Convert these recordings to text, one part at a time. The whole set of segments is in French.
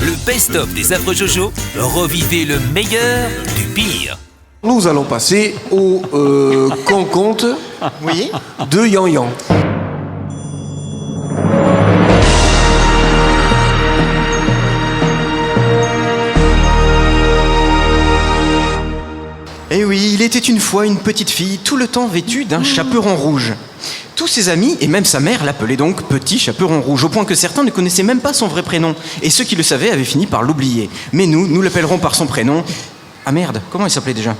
le best-of des affreux Jojo, revivez le meilleur du pire. Nous allons passer au conte Oui. de Yan Yan. Eh oui, il était une fois une petite fille, tout le temps vêtue d'un chaperon rouge. Tous ses amis, et même sa mère, l'appelaient donc Petit Chaperon Rouge, au point que certains ne connaissaient même pas son vrai prénom. Et ceux qui le savaient avaient fini par l'oublier. Mais nous l'appellerons par son prénom. Ah merde, comment il s'appelait déjà ?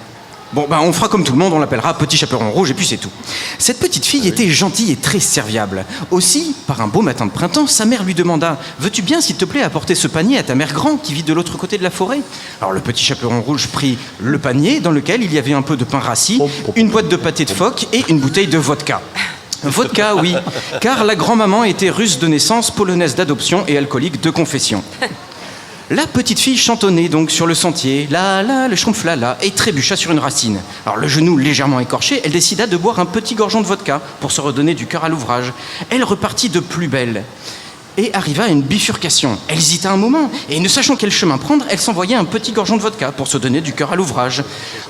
Bon, on fera comme tout le monde, on l'appellera Petit Chaperon Rouge et puis c'est tout. Cette petite fille était gentille et très serviable. Aussi, par un beau matin de printemps, sa mère lui demanda « Veux-tu bien, s'il te plaît, apporter ce panier à ta mère grand qui vit de l'autre côté de la forêt ?» Alors le Petit Chaperon Rouge prit le panier dans lequel il y avait un peu de pain rassis, une boîte de pâté de phoque et une bouteille de vodka. Vodka, oui, car la grand-maman était russe de naissance, polonaise d'adoption et alcoolique de confession. La petite fille chantonnait donc sur le sentier, là, le schtroumpf là, et trébucha sur une racine. Alors le genou légèrement écorché, elle décida de boire un petit gorgeon de vodka pour se redonner du cœur à l'ouvrage. Elle repartit de plus belle et arriva à une bifurcation. Elle hésita un moment, et ne sachant quel chemin prendre, elle s'envoyait un petit gorgeon de vodka pour se donner du cœur à l'ouvrage.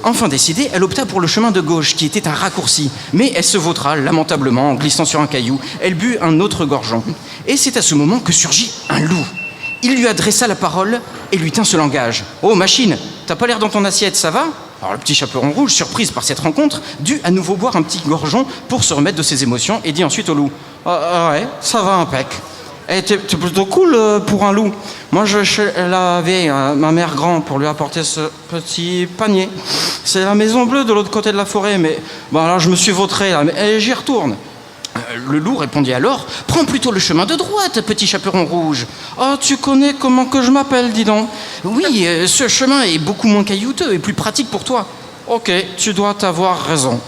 Enfin décidée, elle opta pour le chemin de gauche, qui était un raccourci. Mais elle se vautra lamentablement en glissant sur un caillou. Elle but un autre gorgeon. Et c'est à ce moment que surgit un loup. Il lui adressa la parole et lui tint ce langage. « Oh, machine, t'as pas l'air dans ton assiette, ça va ?» Alors le Petit Chaperon Rouge, surprise par cette rencontre, dut à nouveau boire un petit gorgeon pour se remettre de ses émotions et dit ensuite au loup « Ouais, ça va impec. T'es plutôt cool pour un loup. Moi, je suis la vieille, ma mère grand, pour lui apporter ce petit panier. C'est la maison bleue de l'autre côté de la forêt, mais bon, alors je me suis vautré, là, mais j'y retourne. » Le loup répondit alors « Prends plutôt le chemin de droite, Petit Chaperon Rouge. »« Oh, tu connais comment que je m'appelle, dis donc. »« Oui, ce chemin est beaucoup moins caillouteux et plus pratique pour toi. »« Ok, tu dois t'avoir raison. »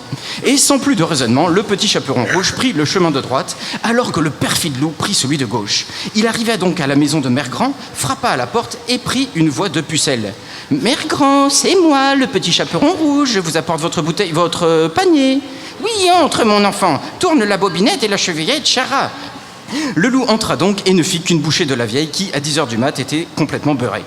Et sans plus de raisonnement, le Petit Chaperon Rouge prit le chemin de droite, alors que le perfide loup prit celui de gauche. Il arriva donc à la maison de Mère Grand, frappa à la porte et prit une voix de pucelle. « Mère Grand, c'est moi, le Petit Chaperon Rouge, je vous apporte votre panier. »« Oui, entre, mon enfant, tourne la bobinette et la chevillette, chara. » Le loup entra donc et ne fit qu'une bouchée de la vieille qui, à 10h du mat, était complètement beurrée.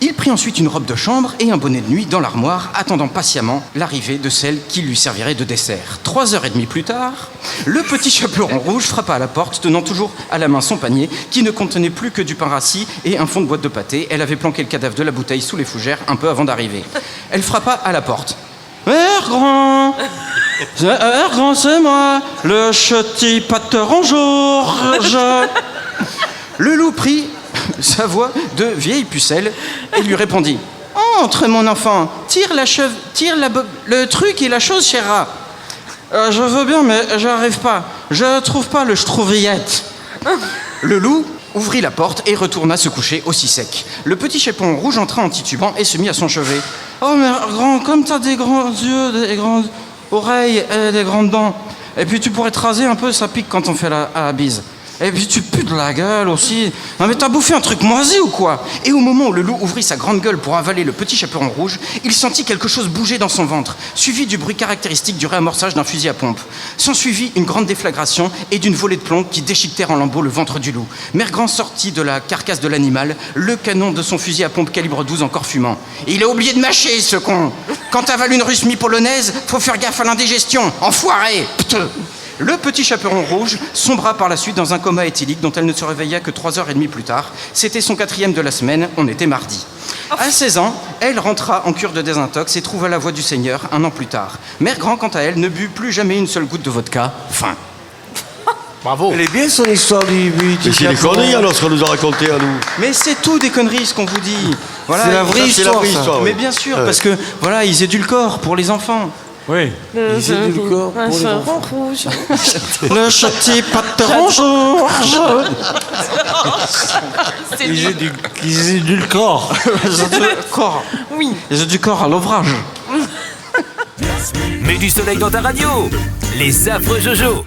Il prit ensuite une robe de chambre et un bonnet de nuit dans l'armoire, attendant patiemment l'arrivée de celle qui lui servirait de dessert. 3h30 plus tard, le Petit Chaperon Rouge frappa à la porte, tenant toujours à la main son panier, qui ne contenait plus que du pain rassis et un fond de boîte de pâté. Elle avait planqué le cadavre de la bouteille sous les fougères un peu avant d'arriver. Elle frappa à la porte. « Mère Grand, c'est moi, le ch'ti pâteron Georges. » Le loup prit sa voix de vieille pucelle et lui répondit « Entre, mon enfant, tire le truc et la chose, chéra. »« Je veux bien, mais j'arrive pas. Je trouve pas le schtrouvrillette. » Le loup ouvrit la porte et retourna se coucher aussi sec. Le Petit Chaperon Rouge entra en titubant et se mit à son chevet. « Oh, Mère Grand, comme t'as des grands yeux, des grandes oreilles et des grandes dents. Et puis tu pourrais te raser un peu, ça pique quand on fait la bise. Et puis tu pues de la gueule aussi. Non mais t'as bouffé un truc moisi ou quoi ?» Et au moment où le loup ouvrit sa grande gueule pour avaler le Petit Chaperon Rouge, il sentit quelque chose bouger dans son ventre, suivi du bruit caractéristique du réamorçage d'un fusil à pompe. S'ensuivit une grande déflagration et d'une volée de plomb qui déchiquetèrent en lambeaux le ventre du loup. Mère Grand sortit de la carcasse de l'animal, le canon de son fusil à pompe calibre 12 encore fumant. « Il a oublié de mâcher, ce con. Quand t'avales une russe mi-polonaise, faut faire gaffe à l'indigestion. Enfoiré. Pteux. » Le Petit Chaperon Rouge sombra par la suite dans un coma éthylique dont elle ne se réveilla que 3h30 plus tard. C'était son 4e de la semaine, on était mardi. À 16 ans, elle rentra en cure de désintox et trouva la voie du Seigneur un an plus tard. Mère Grand, quant à elle, ne but plus jamais une seule goutte de vodka. Fin. Bravo. Elle est bien son histoire du Petit Mais c'est des Chaperon. conneries alors ce qu'on nous a raconté à nous. Mais c'est tout des conneries ce qu'on vous dit. Voilà, C'est la vraie Ça, c'est la vraie ça. histoire, oui. Mais bien sûr, parce que voilà, ils édulcorent pour les enfants. Oui. Ils édulcorent pour les enfants. Rouge. Le ch'ti pâteron Georges. Ils édulcorent. Oui. Ils édulcorent à l'ouvrage. Mets du soleil dans ta radio. Les affreux Jojo.